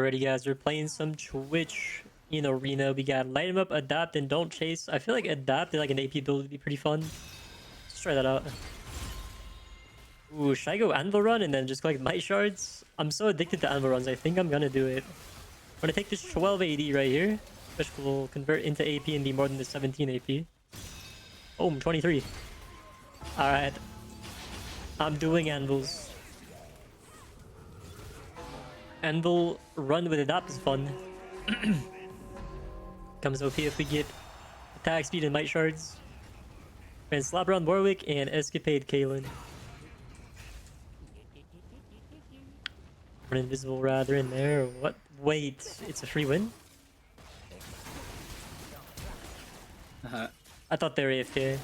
Alrighty guys, we're playing some Twitch in Arena. We got Light 'em Up, Adapt, and Don't Chase. I feel like Adapt and like an AP build would be pretty fun. Let's try that out. Ooh, should I go Anvil run and then just collect Might Shards? I'm so addicted to Anvil runs, I think I'm gonna do it. I'm gonna take this 12 AD right here, which will convert into AP and be more than the 17 AP. Boom, 23. Alright. I'm doing Anvils. Anvil run with Adapt is fun. Comes OP if we get attack speed and Might Shards. And slap around Warwick and Escapade Kaelin. An invisible rather in there. What? Wait, it's a free win? I thought they were AFK.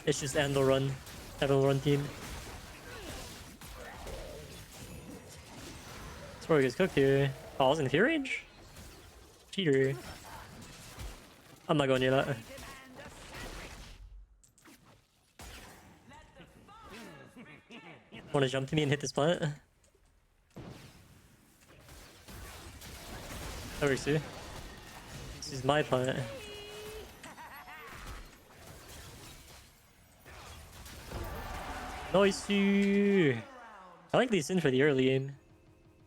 It's just Anvil run. Anvil run team. Warwick gets cooked here. Oh, I was in fear range? Cheater. I'm not going near that. Wanna jump to me and hit this plant? That works too. This is my plant. Nice. I like these in for the early game.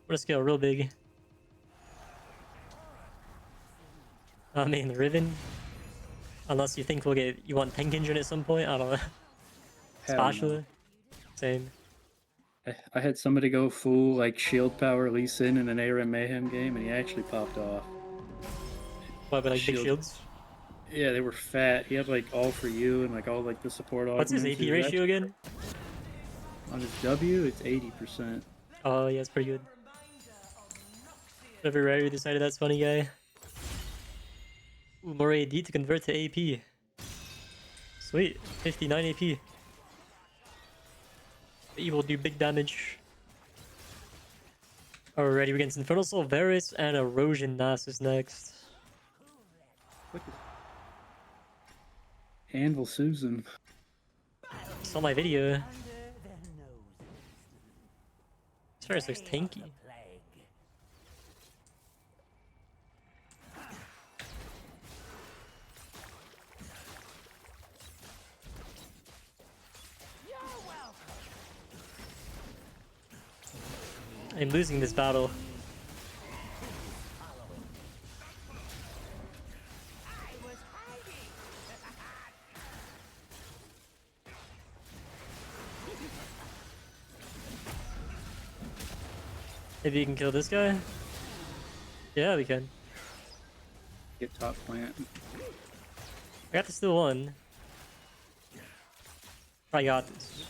I'm gonna scale real big. I mean, Riven. Unless you think we'll get... You want Tank Engine at some point? I don't know. Spatula. Same. I had somebody go full like shield power Lee Sin in an ARM Mayhem game, and he actually popped off. What, but like big shields? Yeah, they were fat. He had like all for you and like all like the support. What's his AP ratio again? On his W, it's 80%. Oh yeah, it's pretty good. Whatever Riot decided that's funny guy. Ooh, more AD to convert to AP. Sweet, 59 AP. He will do big damage. Alrighty, we're against Infernal Soul, Varus, and Erosion Nasus next. Anvil Susan. Saw my video. This Varus looks tanky. I'm losing this battle. Maybe you can kill this guy? Yeah, we can. Get top plant. I got to steal one. I got this.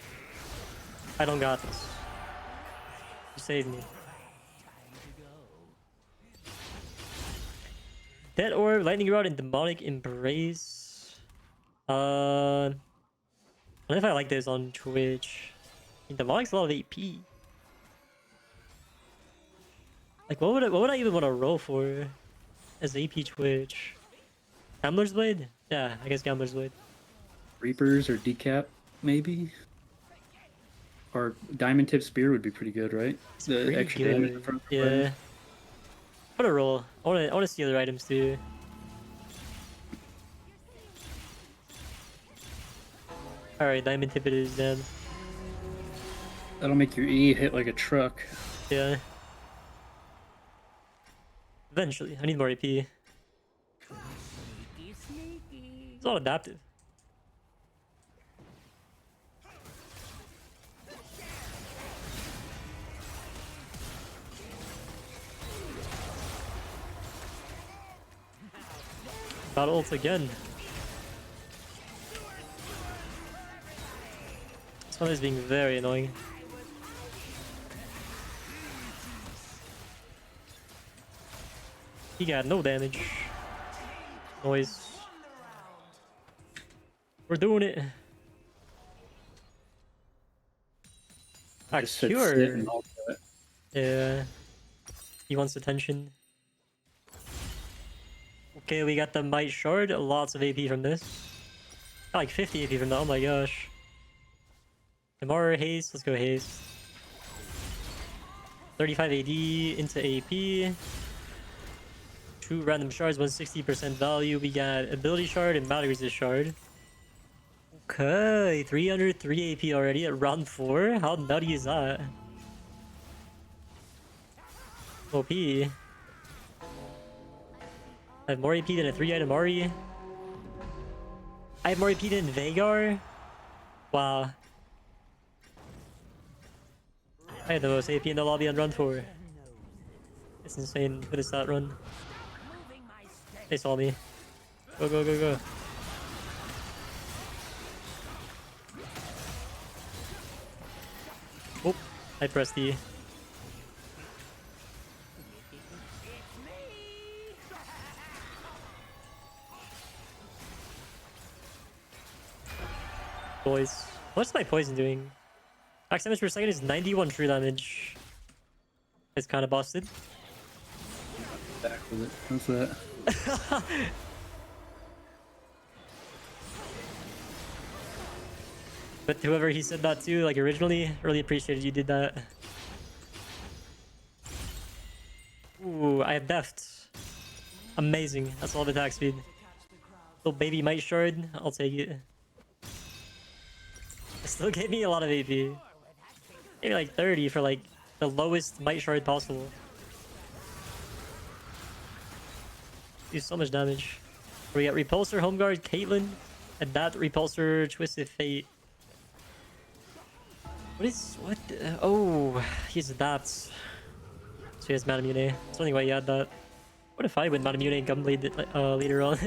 I don't got this. You saved me. Dead Orb, Lightning Rod, and Demonic Embrace. I don't know if I like this on Twitch. I mean, Demonic's a lot of AP. Like, what would I even want to roll for as AP Twitch? Gambler's Blade? Yeah, I guess Gambler's Blade. Reapers or Decap, maybe? Or Diamond Tip Spear would be pretty good, right? It's the extra good. Damage in front of the yeah. What a roll. I wanna see other items too. Alright, Diamond Tip it is then. That'll make your E hit like a truck. Yeah. Eventually. I need more AP. It's not adaptive. Battle ult again. This one is being very annoying. He got no damage. Noise. We're doing it. Cure. Yeah. He wants attention. Okay, we got the Might Shard. Lots of AP from this. Got like 50 AP from that. Oh my gosh. More haste. Let's go haste. 35 AD into AP. 2 random shards, 160% value. We got ability shard and battle resist shard. Okay, 303 AP already at round 4. How nutty is that? OP. I have more AP than a 3-item Ari. I have more AP than Veigar. Wow. I had the most AP in the lobby on run 4. It's insane for this stat run. They saw me. Go, go, go, go. Oh, I pressed E. Boys. What's my poison doing? Max damage per second is 91 true damage. It's kind of busted. Back with it. What's that? But whoever he said that to, like originally, really appreciated you did that. Ooh, I have deft. Amazing. That's all the attack speed. Little baby might shard. I'll take it. It still gave me a lot of AP. Maybe like 30 for like the lowest might shard possible. Do so much damage. We got Repulsor, Home Guard, Caitlyn, and that Repulsor, Twisted Fate. What? Oh, he's adapts. So he has Manamune. I don't think why he had that. What if I win Manamune and Gunblade later on?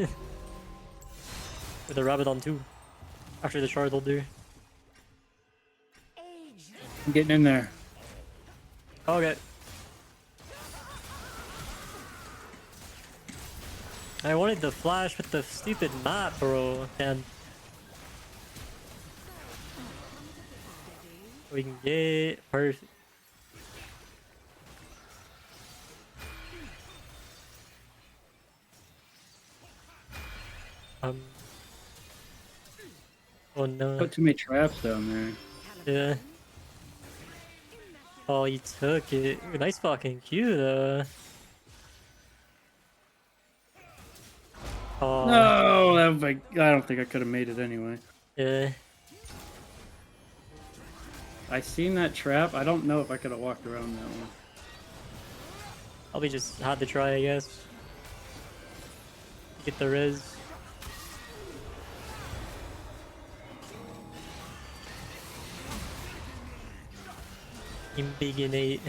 With a Rabadon too. After the Shardholder. I'm getting in there. Okay. I wanted the flash with the stupid map, bro. Damn. We can get perfect. Oh no. Put too many traps down there. Yeah. Oh, you took it. Ooh, nice fucking Q though. Oh. No, that was like, I don't think I could have made it anyway. Yeah. I seen that trap. I don't know if I could have walked around that one. Probably just had to try, I guess. Get the res. Imbiginate.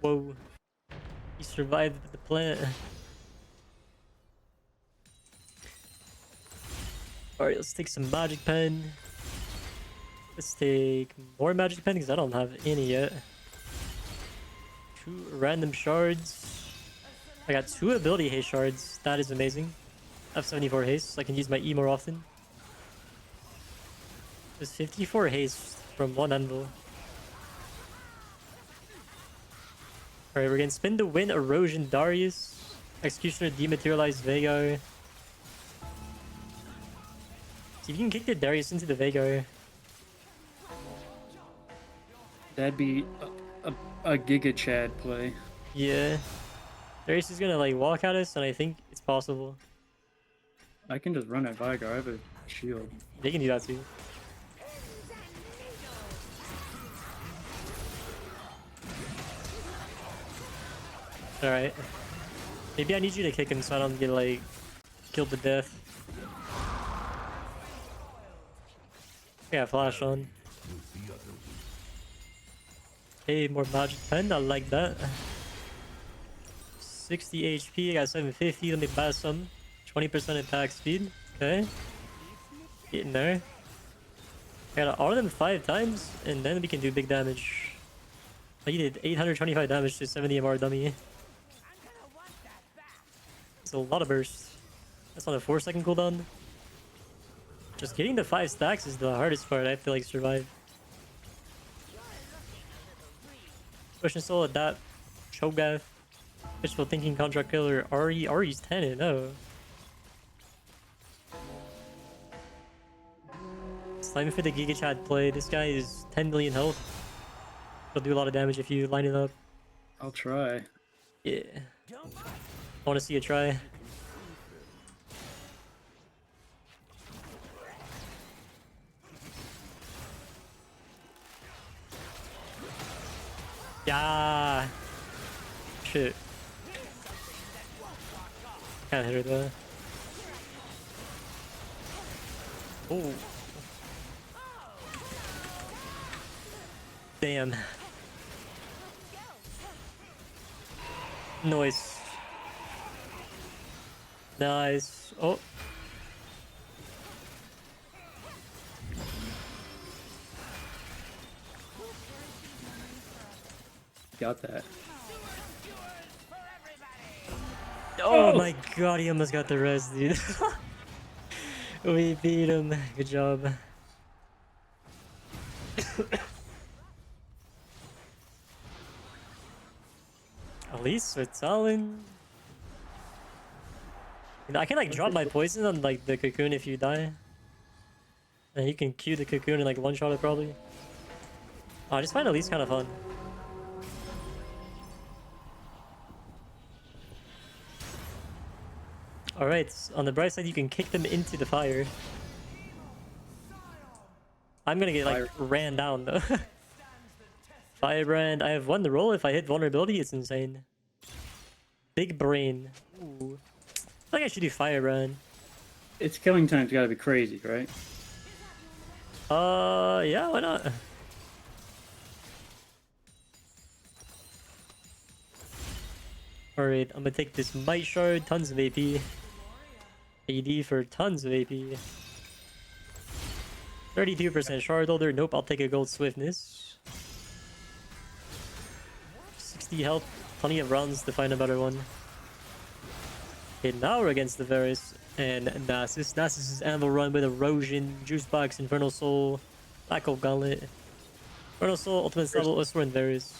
Whoa. He survived the plant. Alright, let's take some magic pen. Let's take more magic pen because I don't have any yet. 2 random shards. I got 2 ability haste shards. That is amazing. I have 74 haste, so I can use my E more often. There's 54 haste from 1 Anvil. Alright, we're gonna spin to win Erosion Darius. Executioner Dematerialized Veigar. See if you can kick the Darius into the Veigar. That'd be a Giga Chad play. Yeah. Darius is gonna like walk at us, and I think it's possible. I can just run at Vigar. I have a shield. They can do that too. Alright. Maybe I need you to kick him so I don't get like killed to death. Yeah, flash on. Hey, more magic pen. I like that. 60 HP. I got 750. Let me buy some. 20% attack speed. Okay. Getting there. I gotta auto them 5 times, and then we can do big damage. I did 825 damage to 70 MR dummy. It's a lot of burst. That's on a 4-second cooldown. Just getting the 5 stacks is the hardest part. I have to like survive. Push and soul at that Cho'Gath. Wishful thinking, contract killer. Ari's 10. Oh. Slime for the Giga Chad play. This guy is 10 million health. He'll do a lot of damage if you line it up. I'll try. Yeah. I want to see a try. Yeah. Shit. Can't hit her though. Oh. Damn. Nice. Nice. Oh. Got that. Oh my god, he almost got the res, dude. We beat him. Good job. At least with Talon. You know, I can like drop my poison on like the cocoon if you die. And you can Q the cocoon and like one shot it probably. Oh, I just find Elise kind of fun. Alright, on the bright side you can kick them into the fire. I'm gonna get like ran down though. Firebrand, I have one to roll. If I hit vulnerability, it's insane. Big brain. Ooh. I think I should do Firebrand. Its killing time's gotta be crazy, right? Yeah, why not? Alright, I'm gonna take this Might Shard, tons of AP. AD for tons of AP. 32% Shardholder. Nope, I'll take a gold swiftness. 60 health, plenty of runs to find a better one. Okay, now we're against the Varus and Nasus. Nasus' Anvil run with Erosion, Juice Box, Infernal Soul, Black Hole Gauntlet. Infernal Soul, Ultimate Level, Uswer, and Varus.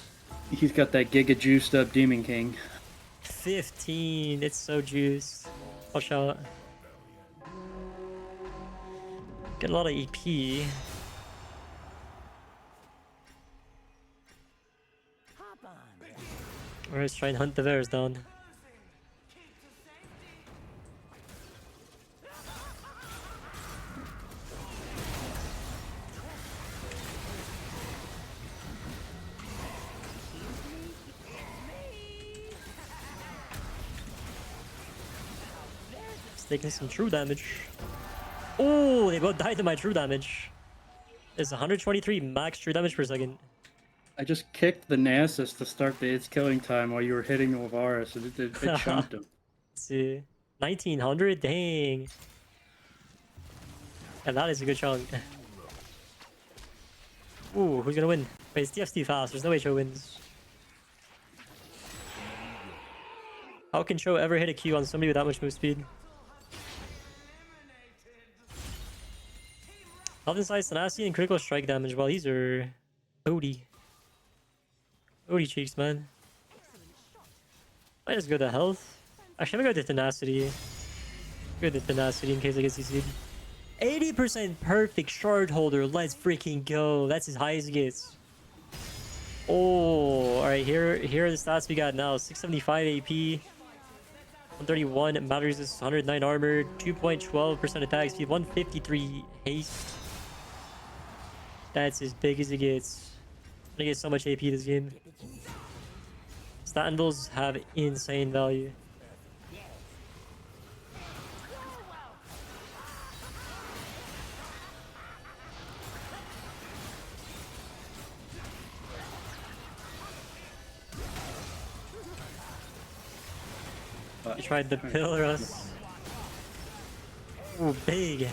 He's got that giga juiced up Demon King. 15, it's so juiced. Watch out. Get a lot of EP. Alright, let's try and hunt the Varus down. It's taking some true damage. Oh, they both died to my true damage. It's 123 max true damage per second. I just kicked the Nasus to start its killing time while you were hitting the Varus, and it chunked him. Let's see. 1900? Dang. And that is a good chunk. Ooh, who's gonna win? Wait, it's TF's too fast. There's no way Cho wins. How can Cho ever hit a Q on somebody with that much move speed? Health inside tenacity and critical strike damage. Well, these are Odie. Odie cheeks, man. I just go to health. Actually, I'm gonna go to tenacity. Go to tenacity in case I get CC'd. 80% perfect Shardholder. Let's freaking go. That's as high as it gets. Oh, alright. Here are the stats we got now. 675 AP. 131 matters is 109 armor. 2.12% attack speed. 153 haste. That's as big as it gets. I'm gonna get so much AP this game. Anvils have insane value. You tried to pillar us. Ooh, big.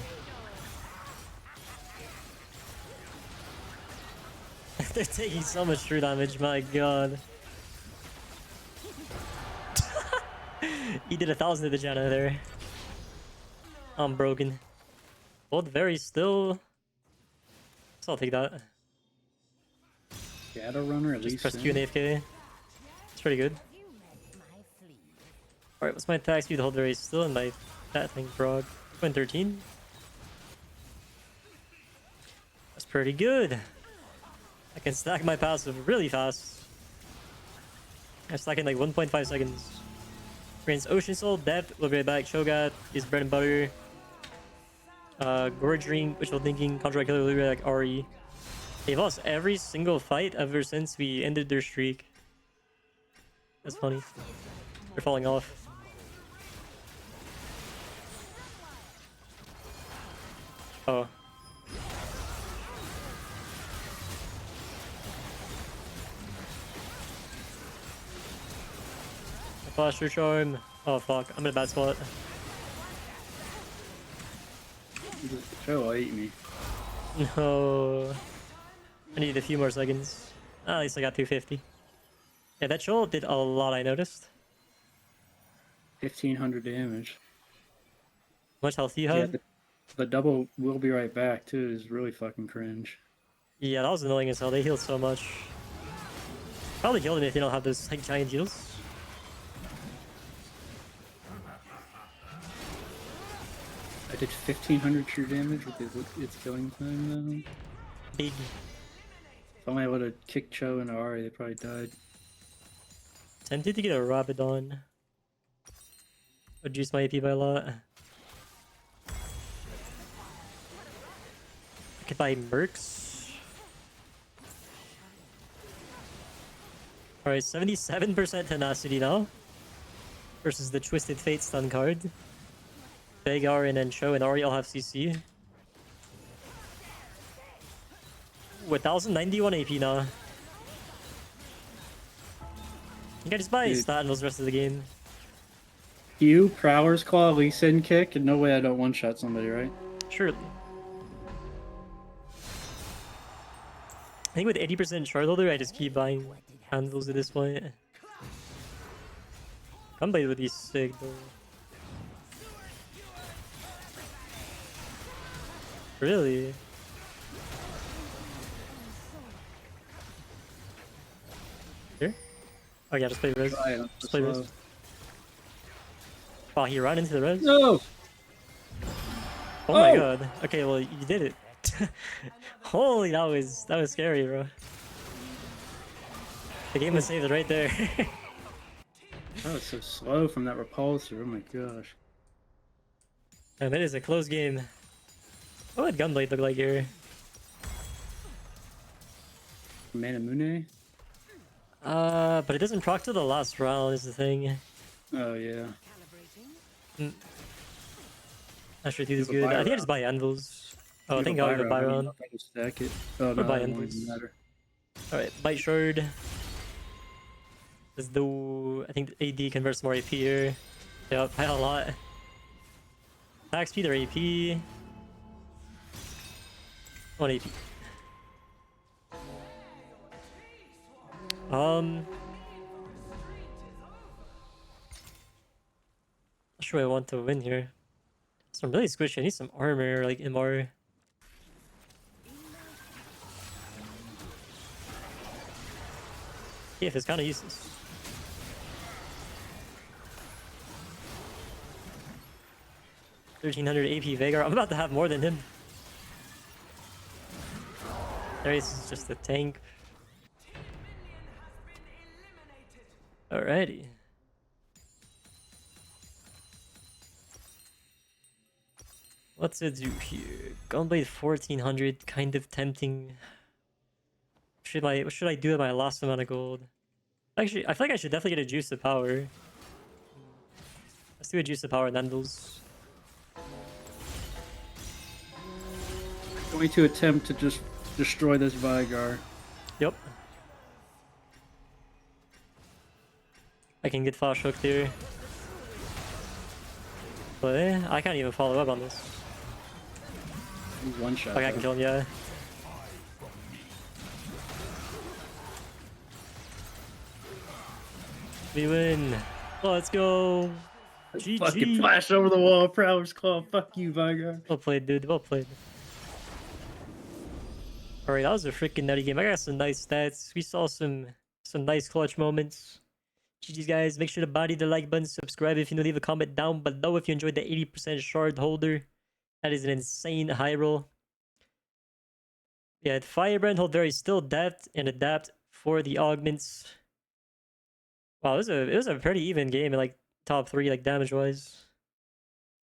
They're taking so much true damage, my god. He did 1,000 to the Janna there. I'm broken. Both very still. So I'll take that. Shadow Runner at Just least. press Q and AFK. pretty good. Alright, what's my attack speed? Hold very still and my that thing frog. 13. That's pretty good. I can stack my passive really fast. I stack in like 1.5 seconds. Rains Ocean Soul, Depth, will be right back. Cho'Gath is bread and butter. Gorge Ring, Wishful Thinking, Conjure Killer, will be like RE. They've lost every single fight ever since we ended their streak. That's funny. They're falling off. Oh. Posture Charm. Oh fuck, I'm in a bad spot. Joe will eat me. No. I need a few more seconds. At least I got 250. Yeah, that troll did a lot, I noticed. 1500 damage. Much health you Yeah, have? the double will be right back too is really fucking cringe. Yeah, that was annoying as hell. They healed so much. Probably killed him if they don't have those like giant heals. I did 1500 true damage with its killing time though. Big. If only I would have kicked Cho and Ari, they probably died. Tempted to get a Rabadon. Reduce my AP by a lot. I could buy Mercs. Alright, 77% tenacity now. Versus the Twisted Fate stun card. Veigar and then Cho and Ari all have CC. 1091 AP now. I think I just buy stat Anvils the rest of the game. You, Prowler's Claw, Lee Sin kick, and no way I don't one-shot somebody, right? Surely. I think with 80% Shardholder, I just keep buying Anvils at this point. Gunblade would be sick though. Really? Here? Oh yeah, just play res. Just play res. Oh, he ran into the res? No! Oh my god. Okay, well, you did it. Holy, that was scary, bro. The game was saved right there. That was so slow from that repulsor, oh my gosh. And it is a close game. What would Gunblade look like here? Manamune? But it doesn't proc to the last round is the thing. Oh yeah. Not sure if this is good. I think I just buy Anvils. Oh, I think I'll go Byron. Stack it. Oh, no, buy that won't Anvils. even matter. Alright, Bite Shard. Let's do... I think AD converts more AP here. Yeah, buy a lot. Attack speed or AP? 1 AP. Not sure I want to win here. So I'm really squishy. I need some armor, like MR. Yeah, it's kind of useless. $1,300 AP Veigar. I'm about to have more than him. Darius is just a tank. Alrighty. What's it do here? Gunblade 1400, kind of tempting. What should I do with my last amount of gold? Actually, I feel like I should definitely get a Juice of Power. Let's do a Juice of Power and Anvils. Going to attempt to just destroy this Veigar. Yep. I can get flash hooked here. But I can't even follow up on this. He's one shot. Okay, I can kill him, yeah. We win. Let's go. GG. Fucking flash over the wall, Prowler's Claw. Fuck you, Veigar. Well played, dude. Well played. Alright, that was a freaking nutty game. I got some nice stats. We saw some nice clutch moments. GG's guys, make sure to body the like button, subscribe if you know, leave a comment down below if you enjoyed the 80% Shardholder. That is an insane high roll. Yeah, Firebrand hold very still depth and adapt for the augments. Wow, it was a pretty even game in like top 3 like damage wise.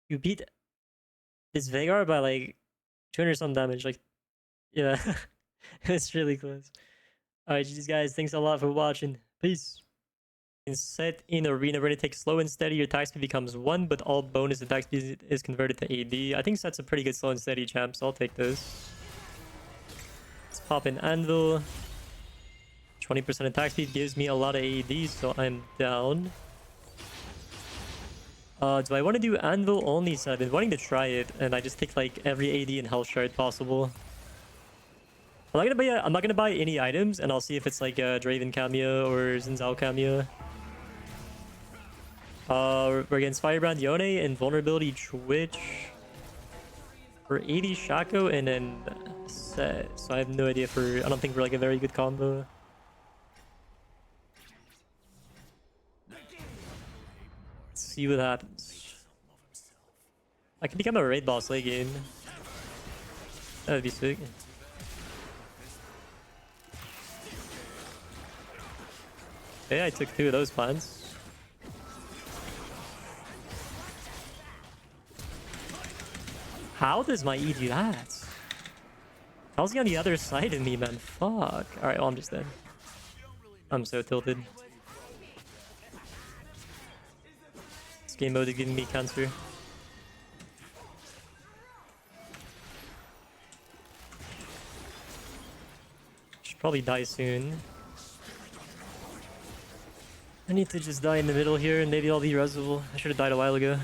You beat this Veigar by like 200 some damage, like yeah. It's really close. Alright, GG's guys, thanks a lot for watching. Peace. In Sett in arena, we're gonna take slow and steady. Your attack speed becomes 1, but all bonus attack speed is converted to AD. I think Sett's a pretty good slow and steady champ, so I'll take this. Let's pop in Anvil. 20% attack speed gives me a lot of AD, so I'm down. Do I want to do Anvil-only Sett? I've been wanting to try it, and I just take like every AD and health shard possible. I'm not gonna buy any items, and I'll see if it's like a Draven cameo or Xin Zhao cameo. We're against Firebrand Yone and Vulnerability Twitch. For 80 Shaco and then Sett. So I have no idea I don't think we're like a very good combo. Let's see what happens. I can become a raid boss late game. That would be sick. Yeah, I took 2 of those plans. How does my E do that? How's he on the other side of me, man? Fuck. Alright, well, I'm just dead. I'm so tilted. This game mode is giving me cancer. Should probably die soon. I need to just die in the middle here and maybe I'll be resable. I should have died a while ago.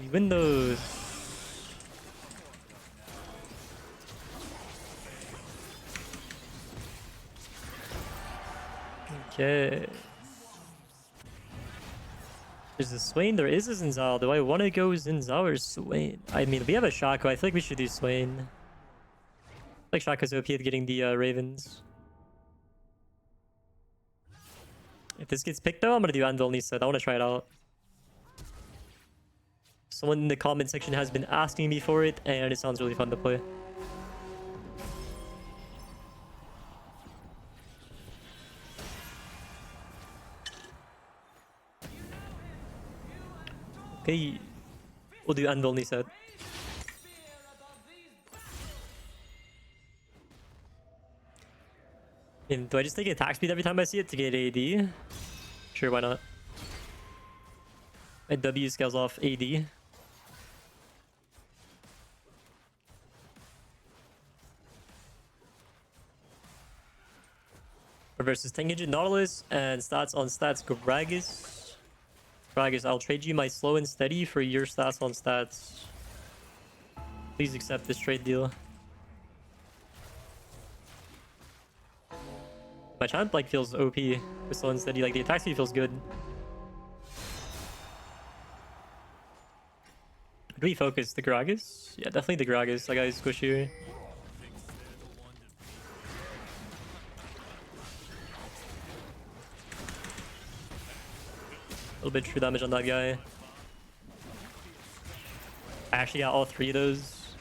We win those. Okay. There's a Swain, there is a Xin Zhao. Do I want to go Xin Zhao or Swain? I mean, we have a Shaco. I feel like we should do Swain. I feel like Shaco's OP at getting the Ravens. If this gets picked though, I'm gonna do Anvil-only Sett. I want to try it out. Someone in the comment section has been asking me for it, and it sounds really fun to play. Okay, we'll do Anvil-only Sett. And do I just take attack speed every time I see it to get AD? Sure, why not? My W scales off AD. Versus Tengenjin Nautilus and stats on stats Gragas. Gragas, I'll trade you my slow and steady for your stats on stats. Please accept this trade deal. My champ like feels OP with slow and steady, like the attack speed feels good. Do we focus the Gragas? Yeah, definitely the Gragas. That guy's squishier. A little bit true damage on that guy. I actually got all 3 of those.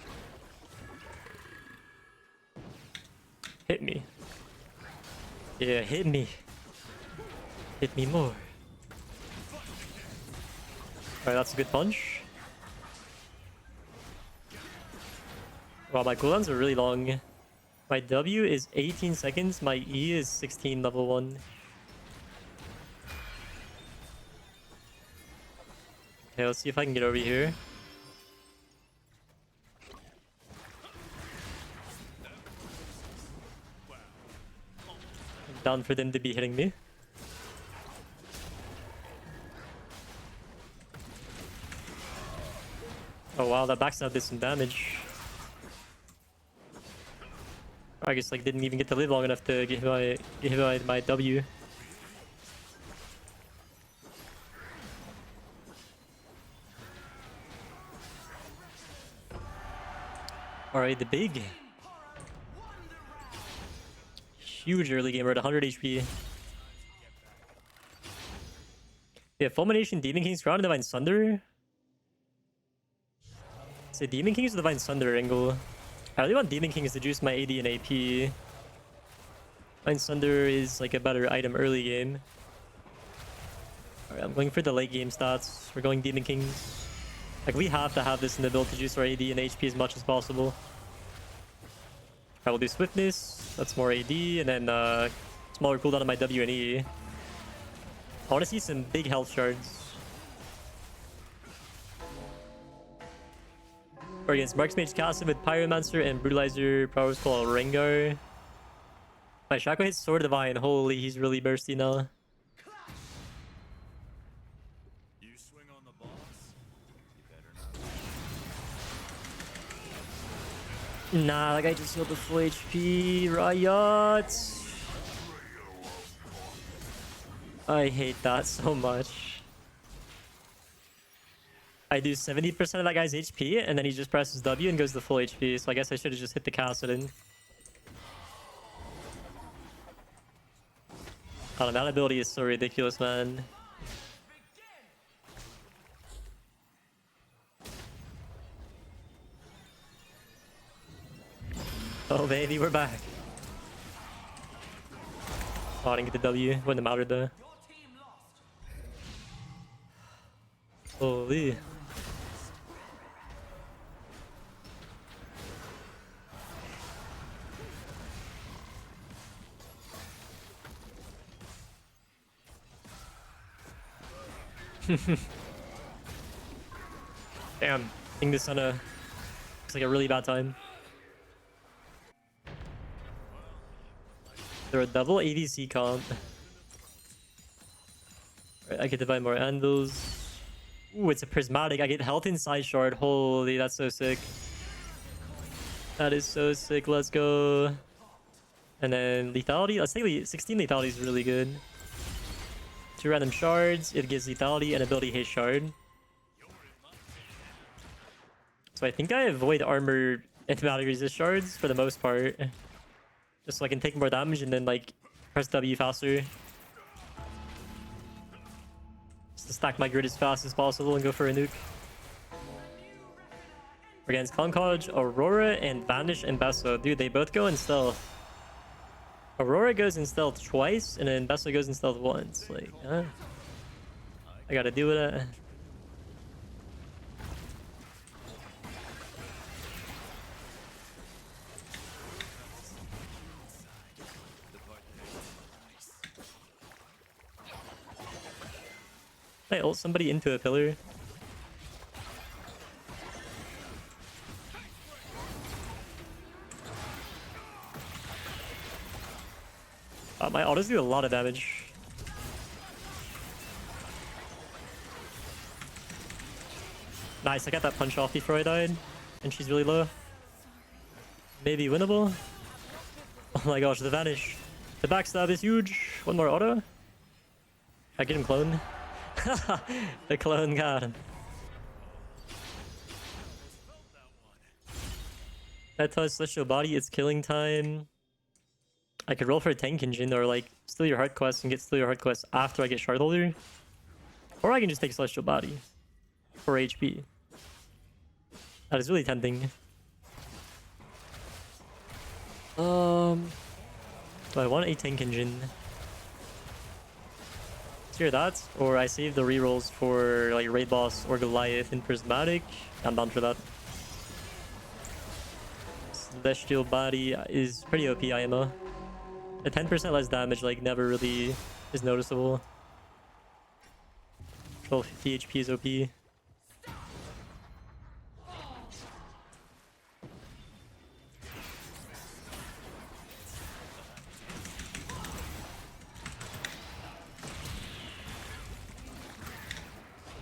Hit me. Yeah, hit me. Hit me more. Alright, that's a good punch. Wow, my cooldowns are really long. My W is 18 seconds, my E is 16 level 1. Okay, let's see if I can get over here. I'm down for them to be hitting me. Oh wow, that backstab did some damage. I guess like didn't even get to live long enough to get hit by my W. Alright, the big. Huge early game. We're at 100 HP. Yeah, Fulmination, Demon King's Crown, and Divine Sunder. Say Demon King's or Divine Sunder angle. I really want Demon Kings to juice my AD and AP. Divine Sunder is like a better item early game. Alright, I'm going for the late game stats. We're going Demon Kings. Like, we have to have this in the build to juice our AD and HP as much as possible. I will do Swiftness. That's more AD. And then smaller cooldown on my W and E. I want to see some big health shards. Or against Mark's Mage Castle with Pyromancer and Brutalizer Powers called Rengar. My Shaco hits Sword Divine. Holy, he's really bursty now. You swing on the boss, you better not. Nah, that guy just healed the full HP. Riot. I hate that so much. I do 70% of that guy's HP, and then he just presses W and goes to full HP. So I guess I should have just hit the Kassadin. Oh, that ability is so ridiculous, man. Oh, baby, we're back. Oh, I didn't get the W. Wouldn't have mattered, though. Holy. Damn, I think this on a looks like a really bad time. They're a double ADC comp. Right, I could divide more Anvils. Ooh, it's a prismatic. I get health inside shard. Holy, that's so sick. That is so sick. Let's go. And then lethality. Let's take 16 lethality is really good. 2 random shards. It gives lethality and ability haste shard. So I think I avoid armor and thematic resist shards for the most part. Just so I can take more damage and then like press W faster. Just to stack my grid as fast as possible and go for a nuke. Against Concord, Aurora, and Vanish and Besso. Dude, they both go in stealth. Aurora goes in stealth twice, and then Besso goes in stealth once. Like, huh? I gotta deal with it. I ult somebody into a pillar. My autos do a lot of damage. Nice, I got that punch off before I died. And she's really low. Maybe winnable. Oh my gosh, the vanish. The backstab is huge. One more auto. I get him cloned. The clone got him. That touch celestial body, it's killing time. I could roll for a tank engine or like steal your heart quest and get steal your heart quest after I get Shardholder. Or I can just take celestial body for HP. That is really tempting. Do I want a tank engine? It's either that, or I save the rerolls for like raid boss or Goliath in prismatic. I'm down for that. Celestial body is pretty OP IMO. The 10% less damage like never really is noticeable. 1250 HP is OP.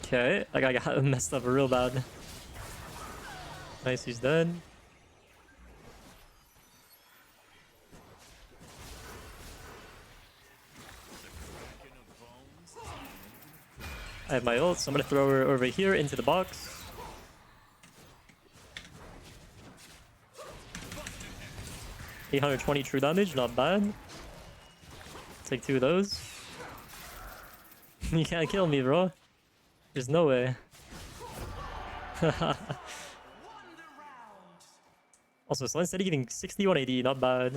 Okay, like I got messed up real bad. Nice, he's dead. I have my ult, so I'm gonna throw her over here into the box. 820 true damage, not bad. Take 2 of those. You can't kill me, bro. There's no way. Also, so instead of giving 61 AD, not bad.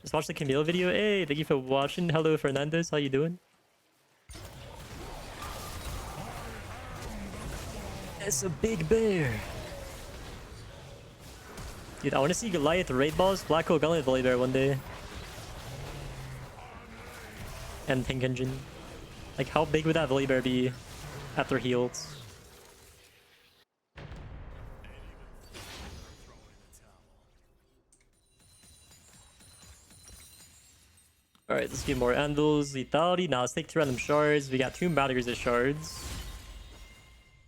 Just watch the Camille video. Hey, thank you for watching. Hello, Fernandez. How you doing? It's a big bear. Dude, I want to see Goliath raid boss, Black Hole Gauntlet Volley Bear one day. And Pink Engine. Like, how big would that Volley Bear be after heals? Alright, let's get more Anvils. Lethality. Now let's take 2 random shards. We got 2 Matters as shards.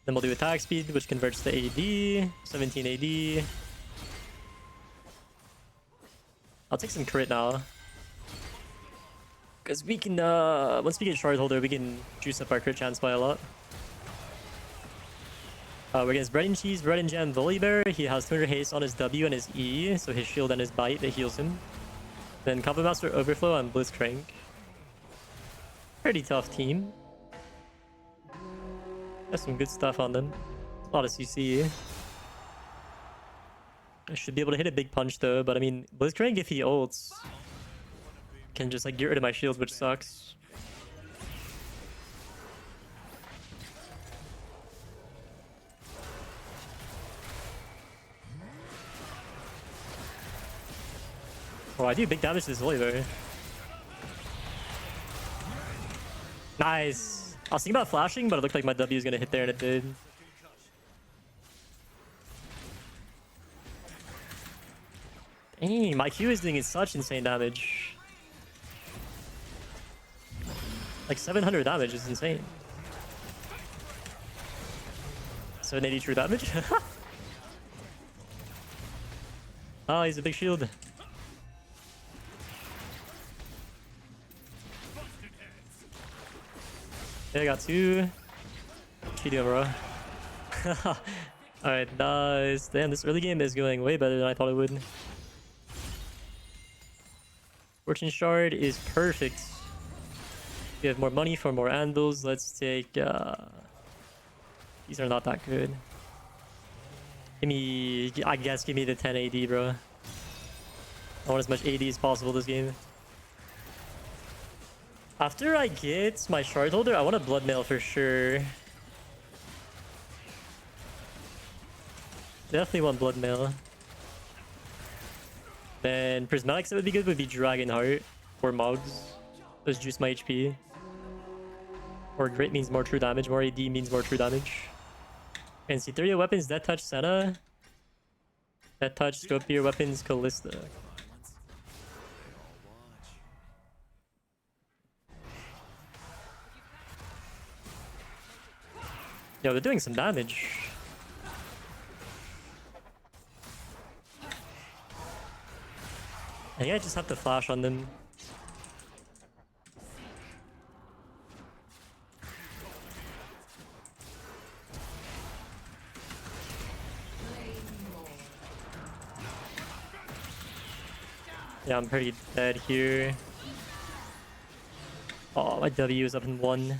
Then we'll do attack speed, which converts to AD. 17 AD. I'll take some crit now. Because we can, once we get Shardholder, we can juice up our crit chance by a lot. We're against Bread and Cheese, Bread and Jam, Volley Bear. He has 200 haste on his W and his E, so his shield and his bite that heals him. Then Combo Master Overflow and Blitzcrank. Pretty tough team. Got some good stuff on them. A lot of CC. I should be able to hit a big punch though, but I mean, Blitzcrank, if he ults, can just like get rid of my shields, which sucks. Oh, I do big damage to this Volley Bear. Nice. I was thinking about flashing, but it looked like my W was gonna hit there, and it did. Dang, my Q is doing such insane damage. Like 700 damage is insane. 780 true damage? Oh, he's a big shield. Yeah, I got 2. What you doing, bro? Alright, nice. Damn, this early game is going way better than I thought it would. Fortune Shard is perfect. We have more money for more Anvils. Let's take... These are not that good. Give me... I guess give me the 10 AD, bro. I want as much AD as possible this game. After I get my Shardholder, I want a Blood Mail for sure. Definitely want Blood Mail. Then Prismatics that would be good would be Dragonheart or Mugs. Those juice my HP. Or Grit means more true damage, more AD means more true damage. And Cytheria weapons, Death Touch Senna. Death Touch, Scopier weapons, Callista. Yo, they're doing some damage. I think I just have to flash on them. Yeah, I'm pretty dead here. Oh, my W is up in 1.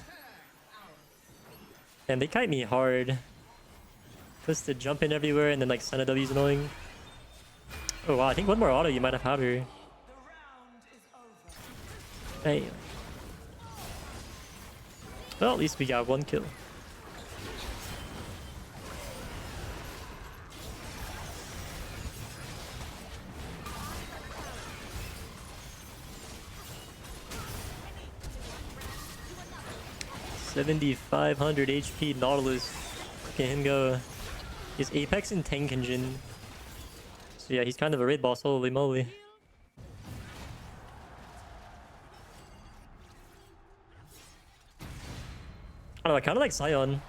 And they kite me hard. Just to jump in everywhere and then like Senna W is annoying. Oh wow, I think one more auto you might have had her. Hey. Well, at least we got 1 kill. $7,500 HP Nautilus. Look at him go. He's Apex and Tank Engine. So yeah, he's kind of a raid boss, holy moly. I don't know, I kind of like Sion.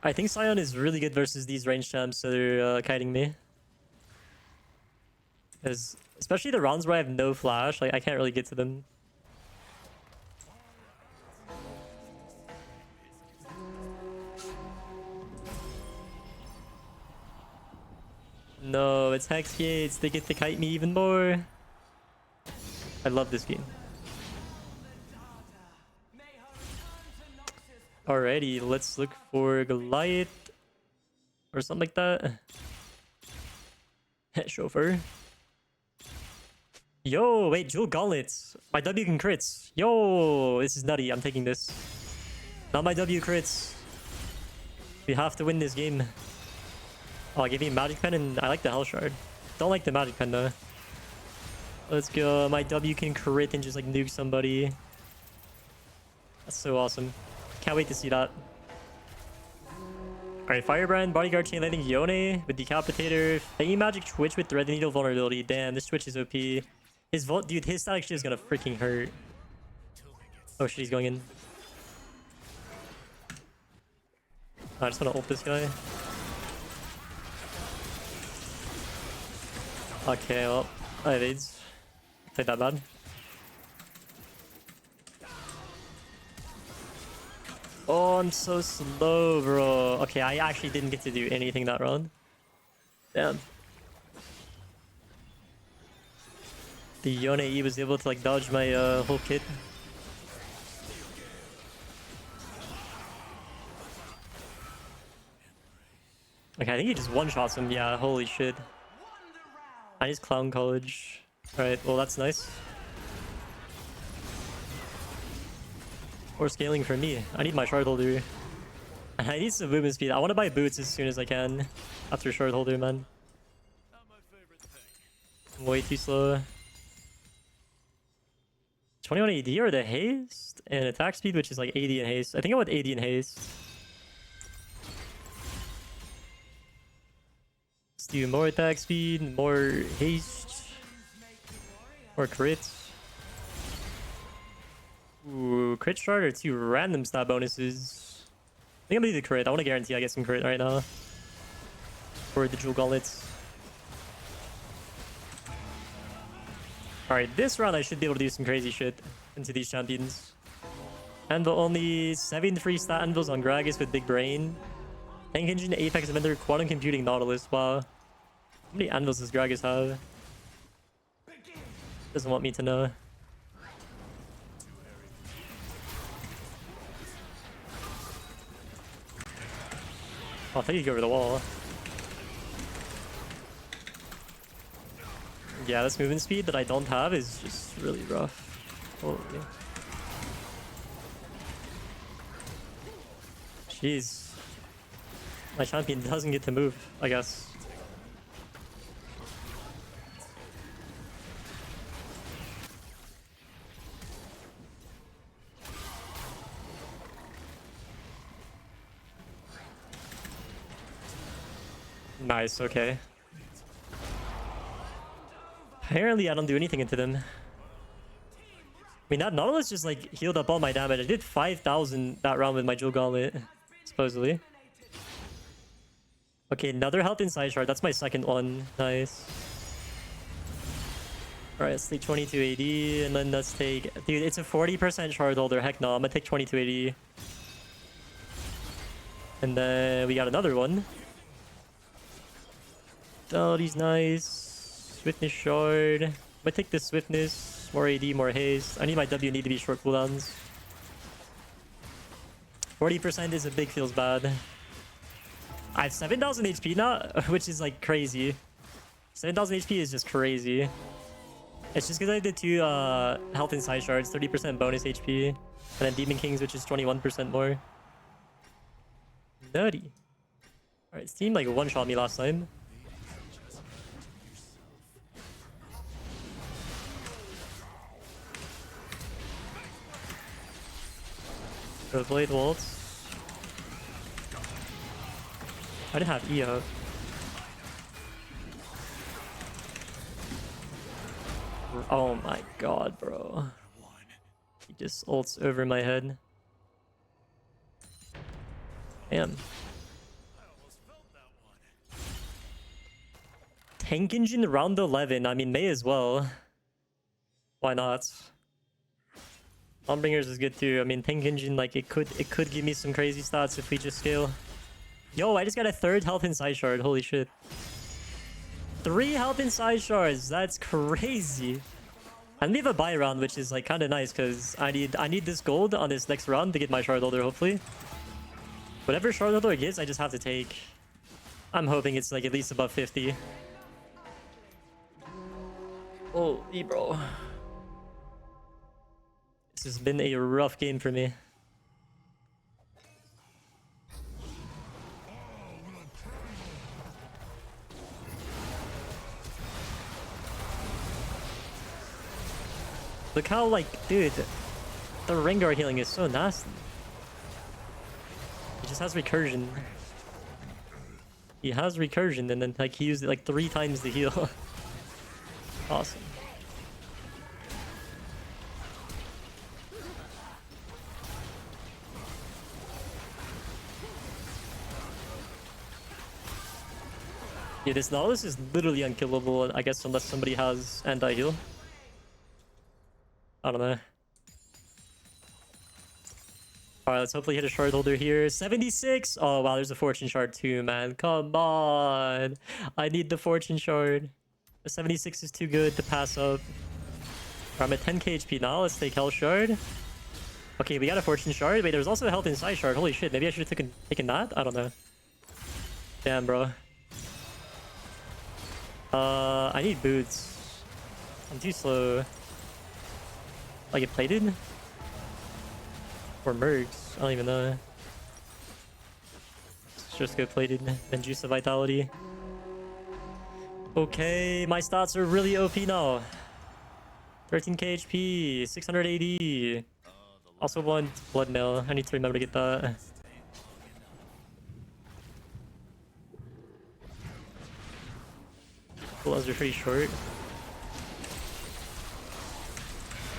I think Sion is really good versus these range champs that are kiting me. Because especially the rounds where I have no flash, like I can't really get to them. No, it's Hex Gates. They get to kite me even more. I love this game. Alrighty, let's look for Goliath or something like that. Chauffeur. Yo, wait, Jewel Gauntlets. My W can crits. Yo, this is nutty. I'm taking this. Not my W crits. We have to win this game. Oh, I'll give you Magic Pen and I like the Hell Shard. Don't like the Magic Pen though. Let's go. My W can crit and just like nuke somebody. That's so awesome. Can't wait to see that. Alright, Firebrand, Bodyguard, Chain Lightning, Yone with Decapitator, Fanging Magic, Twitch with Red Needle vulnerability. Damn, this Twitch is OP. Dude, his static shit is gonna freaking hurt. Oh shit, he's going in. I just wanna ult this guy. Okay, well, I have AIDS. Played that bad. Oh, I'm so slow, bro. Okay, I actually didn't get to do anything that round. Damn. The Yone E was able to like dodge my whole kit. Okay, I think he just one-shots him. Yeah, holy shit. I just Clown College. Alright, well that's nice. Or scaling for me. I need my Shardholder. I need some movement speed. I want to buy boots as soon as I can. After Shardholder, man. Not my favorite thing. I'm way too slow. 21 AD or the haste? And attack speed, which is like 80 in haste. I think I want 80 in haste. Let's do more attack speed, more haste. More crits. Ooh, crit shard or 2 random stat bonuses. I think I'm gonna do the crit. I want to guarantee I get some crit right now. For the Jewel Gauntlets. Alright, this round I should be able to do some crazy shit into these champions. Anvil-only 7 free stat Anvils on Gragas with Big Brain. Tank Engine, Apex Vendor, Quantum Computing, Nautilus. Wow. How many Anvils does Gragas have? Doesn't want me to know. Oh, I thought you'd go over the wall. Yeah, this movement speed that I don't have is just really rough. Holy. Jeez. My champion doesn't get to move, I guess. Nice, okay. Apparently I don't do anything into them. I mean, that Nautilus just like healed up all my damage. I did 5,000 that round with my Jewel Gauntlet, supposedly. Okay, another health inside shard. That's my second one. Nice. Alright, let's take 2280 and then let's take... Dude, it's a 40% Shardholder. Heck no, I'm gonna take 2280. And then we got another one. Oh, he's nice. Swiftness shard. I'm gonna take the swiftness. More AD, more haste. I need my W need to be short cooldowns. 40% is a big feels bad. I have 7,000 HP now, which is like crazy. 7,000 HP is just crazy. It's just because I did 2 health inside shards, 30% bonus HP. And then Demon Kings, which is 21% more. Nutty. Alright, this team like one-shot me last time. The Blade Waltz. I didn't have E up. Oh my god, bro. He just ults over my head. Damn. Tank Engine round 11. I mean, may as well. Why not? Dawnbringers is good too. I mean, Tank Engine, like, it could give me some crazy stats if we just scale. Yo, I just got a 3rd health inside shard. Holy shit. 3 health inside shards. That's crazy. And we have a buy round, which is like kind of nice because I need this gold on this next round to get my Shardholder, hopefully. Whatever Shardholder it gets, I just have to take. I'm hoping it's like at least above 50. Oh, bro. This has been a rough game for me. Look how, like, dude, the Rengar healing is so nasty. He just has recursion. He has recursion, and then, like, he used it, like, 3 times the heal. Awesome. Yeah, this Nautilus is literally unkillable, I guess, unless somebody has anti-heal. I don't know. Alright, let's hopefully hit a Shardholder here. 76! Oh, wow, there's a Fortune Shard too, man. Come on! I need the Fortune Shard. The 76 is too good to pass up. I'm at 10k HP now. Let's take Health Shard. Okay, we got a Fortune Shard. Wait, there's also a Health Inside Shard. Holy shit, maybe I should have taken that? I don't know. Damn, bro. I need boots. I'm too slow. I get plated? Or mercs? I don't even know. Let's just go plated, then Juice of Vitality. Okay, my stats are really OP now. 13k HP, 680. Also want Blood Mail. I need to remember to get that. Cooldowns are pretty short.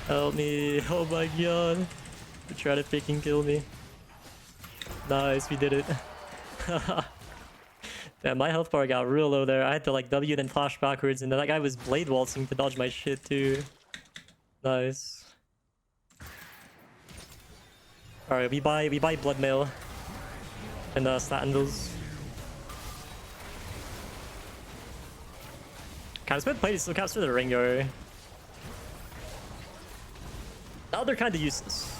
Help me. Oh my god. They try to freaking kill me. Nice, we did it. Damn, my health bar got real low there. I had to like W then flash backwards, and then that guy was blade waltzing to dodge my shit too. Nice. Alright, we buy Blood Mail and stat Anvils. Kind of spent play to still capture the Rengar. Now they're kind of useless.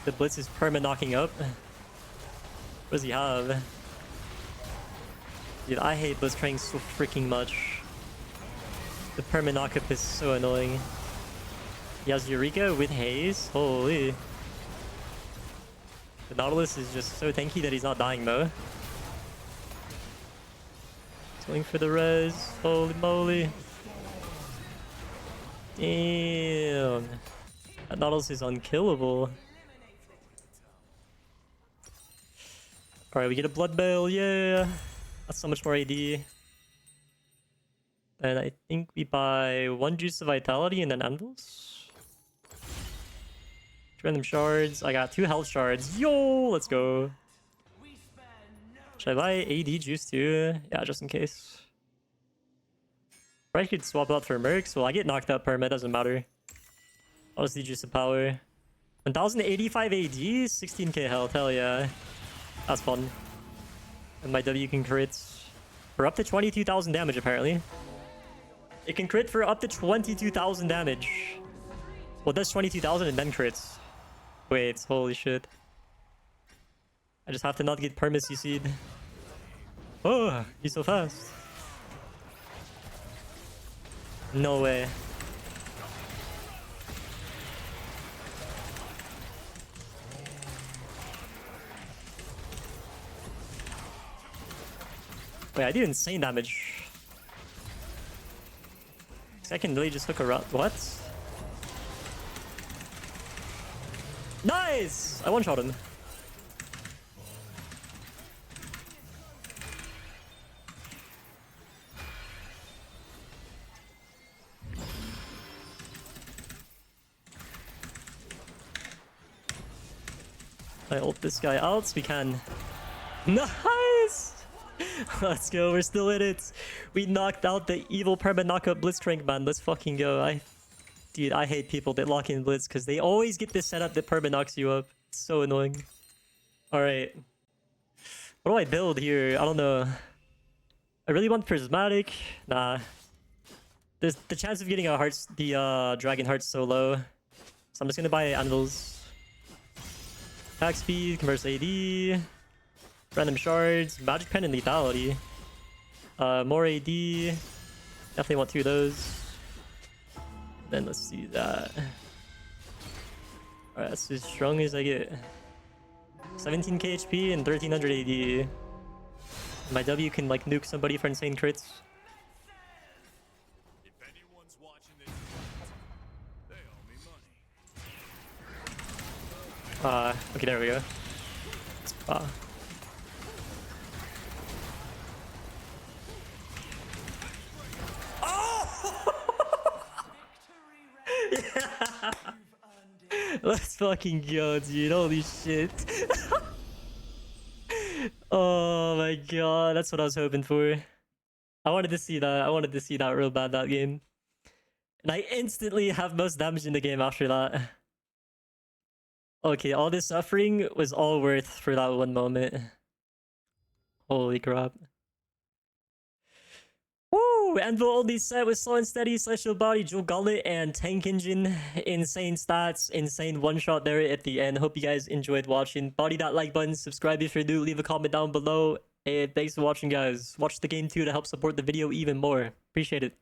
The Blitz is perma knocking up. What does he have? Dude, I hate Blitzcrank so freaking much. The perma knock up is so annoying. He has Eureka with Haze. Holy. The Nautilus is just so tanky that he's not dying though. He's going for the res. Holy moly. Damn. That Nautilus is unkillable. Alright, we get a Blood Mail, yeah! That's so much more AD. And I think we buy 1 Juice of Vitality and then Anvils. 2 random shards. I got 2 health shards. Yo! Let's go. Should I buy AD Juice too? Yeah, just in case. Or I could swap out for Mercs. Well, I get knocked out perma, doesn't matter. I'll just need Juice of Power. 1085 AD, 16k health, hell yeah. That's fun. And my W can crit for up to 22,000 damage, apparently. It can crit for up to 22,000 damage. Well, it does 22,000 and then crits. Wait, holy shit. I just have to not get perma CC'd. Oh, he's so fast. No way. Wait, I did insane damage. I can really just hook around. What? Nice! I one-shot him. I ult this guy out so we can. Nice! Let's go, we're still in it. We knocked out the evil perma knockup Blitzcrank, man. Let's fucking go. Dude, I hate people that lock in Blitz because they always get this setup that perma knocks you up. It's so annoying. Alright. What do I build here? I don't know. I really want prismatic. Nah. The chance of getting the dragon heart's so low. So I'm just gonna buy Anvils. Attack speed, converse AD, random shards, magic pen, and lethality. More AD. Definitely want 2 of those. Then let's see that. Alright, that's as strong as I get. 17k HP and 1300 AD. My W can like nuke somebody for insane crits. If anyone's watching this, they owe me money. Okay, there we go. Yeah. Let's fucking go, dude. Holy shit. Oh my god, that's what I was hoping for. I wanted to see that. I wanted to see that real bad that game. And I instantly have most damage in the game after that. Okay, all this suffering was all worth for that one moment. Holy crap. Woo! Anvil-only Sett with slow and steady, celestial body, jewel gauntlet, and tank engine. Insane stats, insane one-shot there at the end. Hope you guys enjoyed watching. Body that like button, subscribe if you're new, leave a comment down below. And thanks for watching, guys. Watch the game too to help support the video even more. Appreciate it.